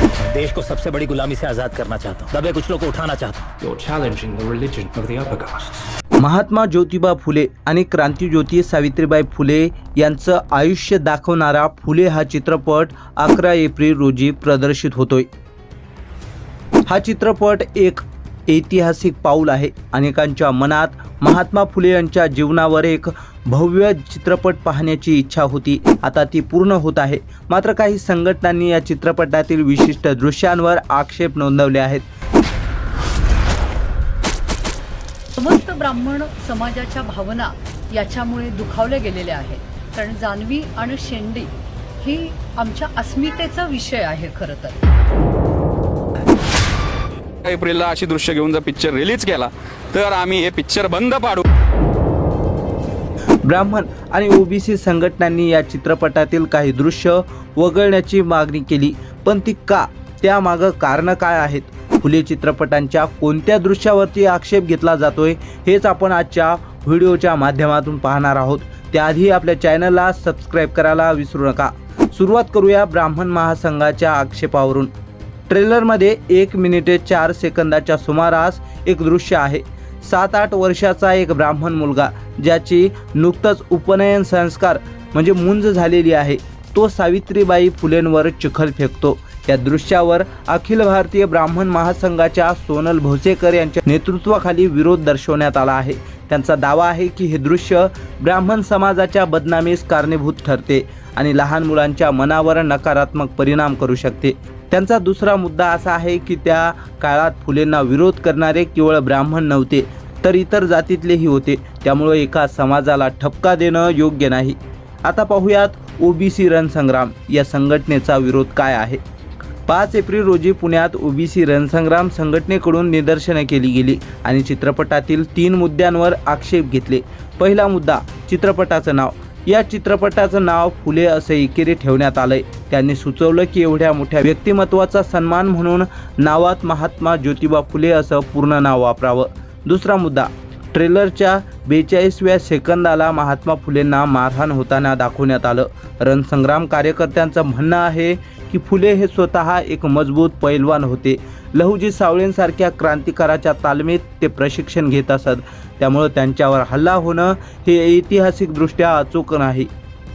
देश को सबसे बड़ी गुलामी से आजाद करना चाहता हूँ, दबे कुचलों को उठाना चाहता हूँ। You're challenging the religion of the upper castes. Mahatma Jyotiba Phule आणि क्रांतिज्योती सावित्रीबाई फुले यांचं आयुष्य दाखवणारा फुले हा चित्रपट 11 एप्रिल रोजी प्रदर्शित होतोय। हा चित्रपट एक ऐतिहासिक पाऊल आहे। अनेकांच्या मनात महात्मा फुले यांच्या जीवनावर एक भव्य चित्रपट पाहण्याची इच्छा होती, आता ती पूर्ण होत आहे। मात्र काही संघटनांनी या चित्रपटातील विशिष्ट दृश्यांवर आक्षेप नोंदवले आहेत। समस्त ब्राह्मण समाजाच्या भावना याच्यामुळे दुखावल्या गेलेल्या आहेत, कारण जान्हवी आणि शेंडी ही आमच्या अस्मितेचा विषय आहे खरं तर। एप्रिलला अशी दृश्य घेऊन जर पिक्चर रिलीज केला तर आम्ही हे पिक्चर बंद पाडू। ब्राह्मण आणि ओबीसी संघटनांनी या चित्रपटातील काही दृश्य वगळण्याची मागणी केली, पण ती का? त्यामागं कारणं काय आहेत? फुले चित्रपटांच्या कोणत्या दृश्यावरती आक्षेप घेतला जातोय हेच आपण आजच्या व्हिडिओच्या माध्यमातून पाहणार आहोत। त्याआधी आपल्या चॅनलला सबस्क्राईब करायला विसरू नका। सुरुवात करूया ब्राह्मण महासंघाच्या आक्षेपावरून। ट्रेलरमध्ये 1 मिनिट 4 सेकंदाच्या सुमारास एक दृश्य आहे। 7-8 वर्षाचा एक ब्राह्मण मुलगा ज्याची नुकतंच उपनयन संस्कार म्हणजे मुंज झालेली आहे, तो सावित्रीबाई फुलेंवर चिखल फेकतो। या दृश्यावर अखिल भारतीय ब्राह्मण महासंघाच्या सोनल भोसेकर यांच्या नेतृत्वाखाली विरोध दर्शवण्यात आला आहे। त्यांचा दावा आहे की हे दृश्य ब्राह्मण समाजाच्या बदनामीस कारणीभूत ठरते आणि लहान मुलांच्या मनावर नकारात्मक परिणाम करू शकते। त्यांचा दुसरा मुद्दा असा आहे की त्या काळात फुलेंना विरोध करणारे केवळ ब्राह्मण नव्हते, तर इतर जातीतलेही होते, त्यामुळे एका समाजाला ठपका देणं योग्य नाही। आता पाहूयात ओबीसी रणसंग्राम या संघटनेचा विरोध काय आहे। 5 एप्रिल रोजी पुण्यात ओबीसी रणसंग्राम संघटनेकडून निदर्शने केली गेली आणि चित्रपटातील 3 मुद्द्यांवर आक्षेप घेतले। पहिला मुद्दा, चित्रपटाचं नाव। या चित्रपटाचं नाव फुले असे एकेरी ठेवण्यात आलंय। त्यांनी सुचवलं की एवढ्या मोठ्या व्यक्तिमत्वाचा सन्मान म्हणून नावात महात्मा ज्योतिबा फुले असं पूर्ण नाव वापरावं। दुसरा मुद्दा, ट्रेलरच्या 42व्या सेकंदाला महात्मा फुलेंना मारहाण होताना दाखवण्यात आलं। रणसंग्राम कार्यकर्त्यांचं म्हणणं आहे की फुले हे स्वतः एक मजबूत पैलवान होते। लहुजी सावळेंसारख्या क्रांतिकाराच्या तालमीत ते प्रशिक्षण घेत असत, त्यामुळे त्यांच्यावर हल्ला होणं हे ऐतिहासिकदृष्ट्या अचूक नाही।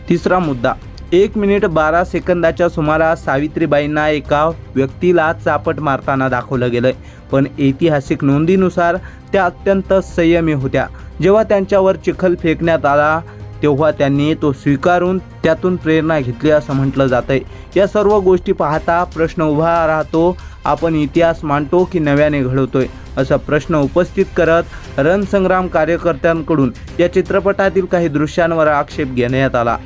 तिसरा मुद्दा, 1 मिनिट 12 सेकंदाच्या सुमारास सावित्रीबाईंना एका व्यक्तीला चापट मारताना दाखवलं गेलंय, पण ऐतिहासिक नोंदीनुसार त्या अत्यंत संयमी होत्या। जेव्हा त्यांच्यावर चिखल फेकण्यात आला तेव्हा त्यांनी तो स्वीकारून त्यातून प्रेरणा घेतली असं म्हटलं जातंय। या सर्व गोष्टी पाहता प्रश्न उभा राहतो, आपण इतिहास मांडतो की नव्याने घडवतोय, असा प्रश्न उपस्थित करत रणसंग्राम कार्यकर्त्यांकडून या चित्रपटातील काही दृश्यांवर आक्षेप घेण्यात आला।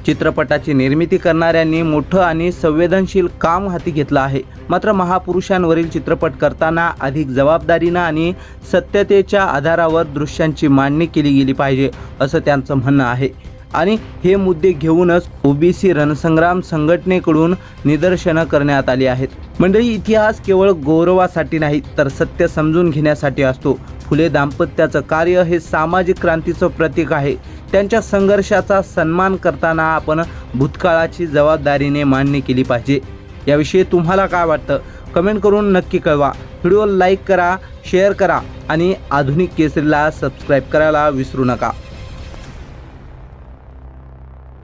चित्रपटाची निर्मिती करणाऱ्यांनी मोठं आणि संवेदनशील काम हाती घेतलं आहे, मात्र महापुरुषांवरील चित्रपट करताना अधिक जबाबदारीनं आणि सत्यतेच्या आधारावर दृश्यांची मांडणी केली गेली पाहिजे असं त्यांचं म्हणणं आहे। आणि हे मुद्दे घेऊनच ओबीसी रणसंग्राम संघटनेकडून निदर्शनं करण्यात आली आहेत। मंडळी, इतिहास केवळ गौरवासाठी नाही तर सत्य समजून घेण्यासाठी असतो। फुले दाम्पत्याचं कार्य हे सामाजिक क्रांतीचं प्रतीक आहे। त्यांच्या संघर्षाचा सन्मान करताना आपण भूतकाळाची जबाबदारीने मांडणी केली पाहिजे। याविषयी तुम्हाला काय वाटतं? कमेंट करून नक्की कळवा। व्हिडिओ लाईक करा, शेअर करा आणि आधुनिक केसरीला सबस्क्राईब करायला विसरू नका।